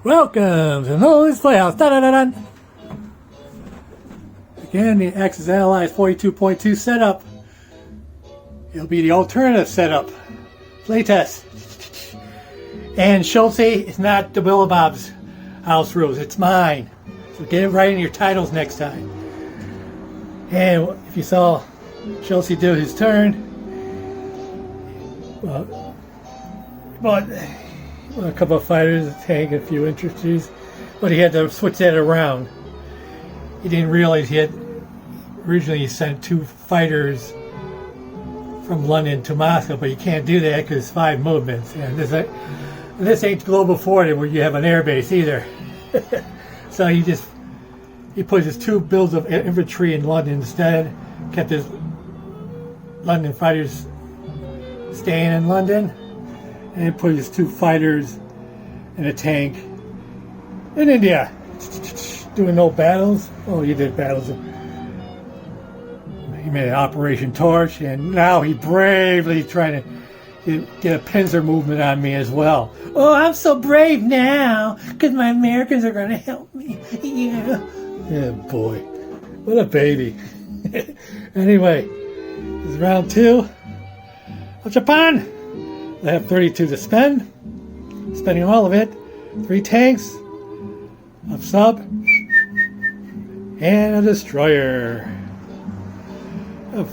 Welcome to NoLimit Playhouse. Da-da-da-da. Again, the Axis Allies 42.2 setup. It'll be the alternative setup. Playtest. And Shultzie, it's not Dillbillobob's house rules. It's mine. So get it right in your titles next time. And if you saw Shultzie do his turn, but a couple of fighters, a tank, a few infantries, but he had to switch that around. He didn't realize he had originally sent 2 fighters from London to Moscow, but you can't do that because it's 5 movements. And this ain't Global 40 where you have an air base either. So he put his 2 builds of infantry in London instead, kept his London fighters staying in London, and he put his 2 fighters and a tank in India. Doing no battles. Oh, he did battles. He made an Operation Torch, and now he bravely trying to get a pincer movement on me as well. Oh, I'm so brave now because my Americans are going to help me. Yeah. Yeah, boy. What a baby. Anyway, this is round 2 of Japan. I have 32 to spend. Spending all of it. 3 tanks, a sub, and a destroyer.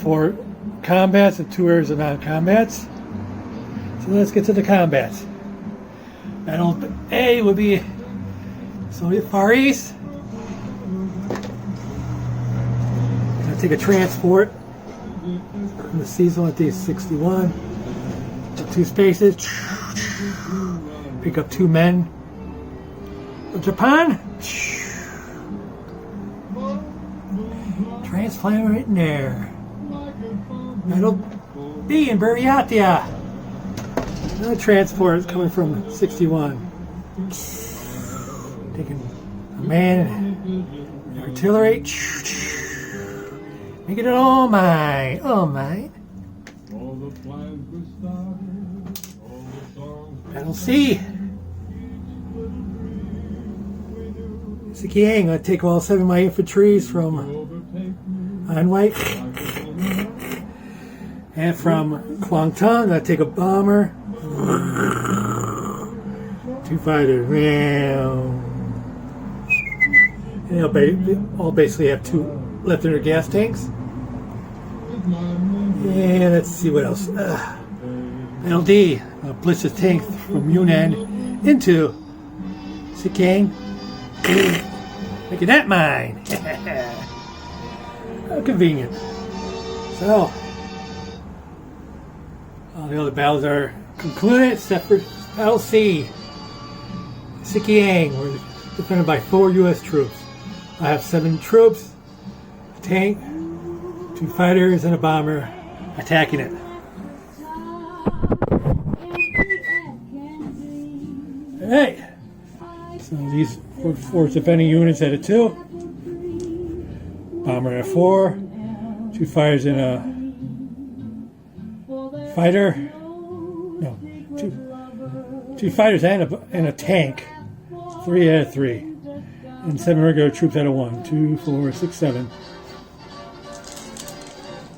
4 combats and 2 areas of non-combats. So let's get to the combats. Battle A would be Soviet Far East. I'm going to take a transport from the seasonal at D61. 2 spaces. Pick up 2 men. Japan. Transplant right in there. That'll be IMPERIAL. Another transport is coming from 61. Taking a man, artillery. Making it all mine. All mine. Battle C. Sikiyang, I'm going to take all 7 of my infantries from Anwai. And from Kwangtung, I'm going to take a bomber. 2 fighters. And they'll all basically have 2 left-hander gas tanks. And let's see what else. LD, blitz his tank from Yunnan into Sikiyang. Making that mine. How convenient. So, all the other battles are concluded except for Battle C. Sikiyang, we're defended by 4 U.S. troops. I have 7 troops, a tank, 2 fighters, and a bomber attacking it. Alright, so these 4 defending units at a 2, bomber at 4, 2 fighters and a fighter, no, 2 fighters and a tank, 3 out of 3, and 7 regular troops out of 1, 2, 4, 6, 7.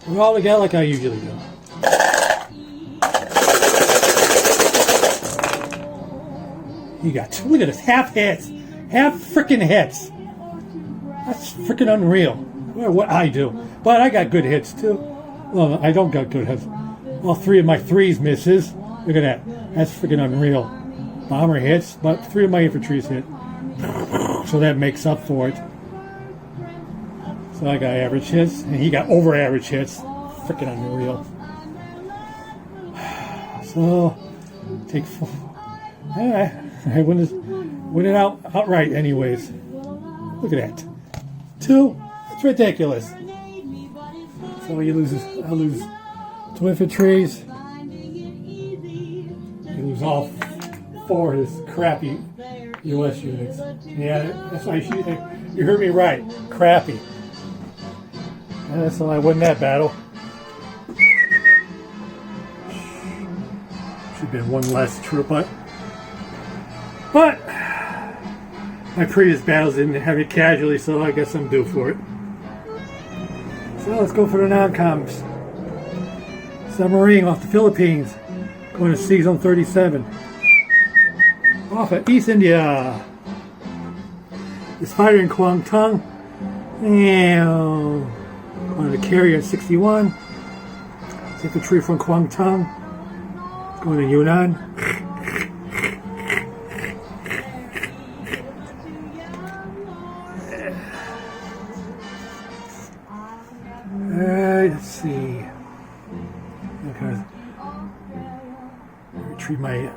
We're all together like I usually do. You got 2, look at this, half hits. Half freaking hits. That's freaking unreal. What I do. But I got good hits too. Well, I don't got good hits. All 3 of my 3s misses. Look at that. That's freaking unreal. Bomber hits, but 3 of my infantry's hit. So that makes up for it. So I got average hits, and he got over average hits. Freaking unreal. So, take 4. Alright. I win it outright anyways. Look at that. 2? That's ridiculous. So I lose 2 infantries. You lose all 4 of his crappy U.S. units. Yeah, that's why you heard me right. Crappy. And that's why I won that battle. Should have been 1 less troop, but My previous battles didn't have it casually, so I guess I'm due for it. So let's go for the non-coms. Submarine off the Philippines, going to Sea Zone 37. Off of East India. This fighter in Kwang Tung. And going to carrier in 61. It's infantry from Kwang Tung. It's going to Yunnan. Let's see. Okay. Retrieve my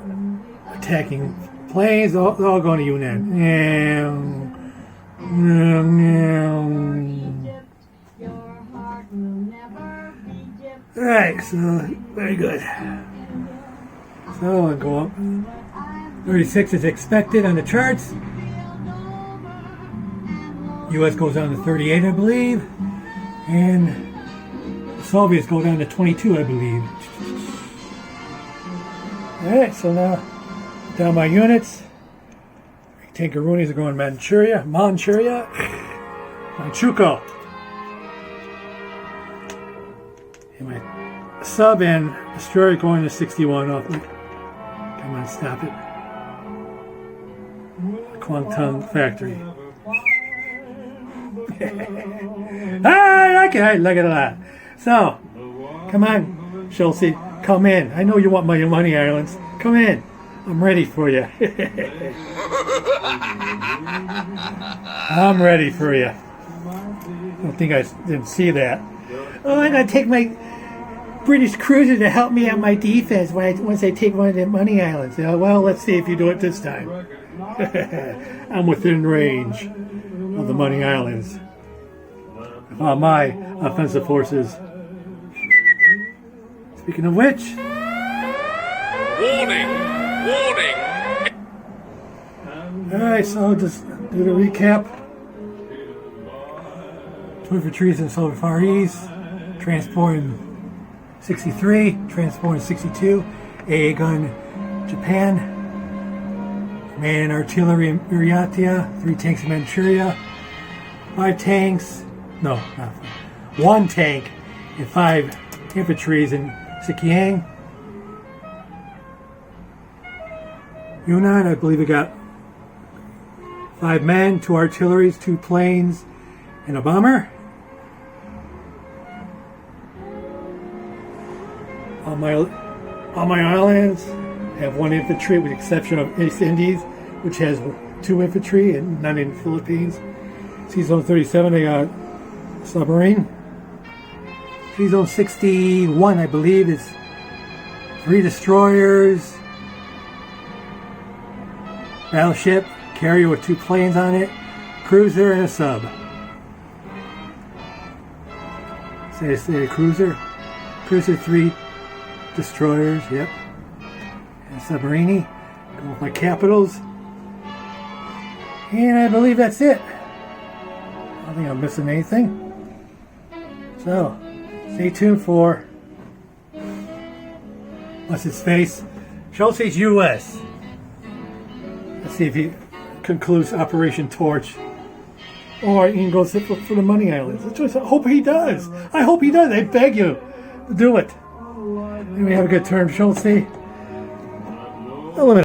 attacking planes. They're all going to Yunnan. Alright, so very good. So I'll go up. 36 is expected on the charts. US goes down to 38, I believe. And the Soviets go down to 22, I believe. Alright, so now down my units. Tankaroonies are going Manchuria. Manchukuo. And my sub and destroyer going to 61 off. Come on, stop it. Kwang Tung factory. I like it a lot. So, come on, Shultzie, come in. I know you want my money islands. Come in. I'm ready for you. I'm ready for you. I don't think I didn't see that. Oh, I gotta take my British cruiser to help me out my defense once I take one of the money islands. Well, let's see if you do it this time. I'm within range of the money islands. My offensive forces. Speaking of which... Warning! Warning! Alright, so just do the recap. Two infantries in Southern Far East. Transport in 63. Transport in 62. AA gun Japan. Man artillery in Buryatia. 3 tanks in Manchuria. 5 tanks. No, not 5. 1 tank and 5 infantries in Sikyang. Yunnan, I believe we got 5 men, 2 artilleries, 2 planes, and a bomber. On my islands, I have 1 infantry with the exception of East Indies, which has 2 infantry and none in the Philippines. Sea Zone 37, I got submarine. Sea Zone 61, I believe, is 3 destroyers, battleship, carrier with 2 planes on it, cruiser, and a sub. Say a cruiser. Cruiser, 3 destroyers, yep. And submarine. Go with my capitals. And I believe that's it. I don't think I'm missing anything. So, stay tuned for what's his face? Shultzie's US. Let's see if he concludes Operation Torch. Or he can go sit for the money islands. I hope he does. I hope he does. I beg you. Do it. Anyway, have a good turn, Shultzie. NoLimit.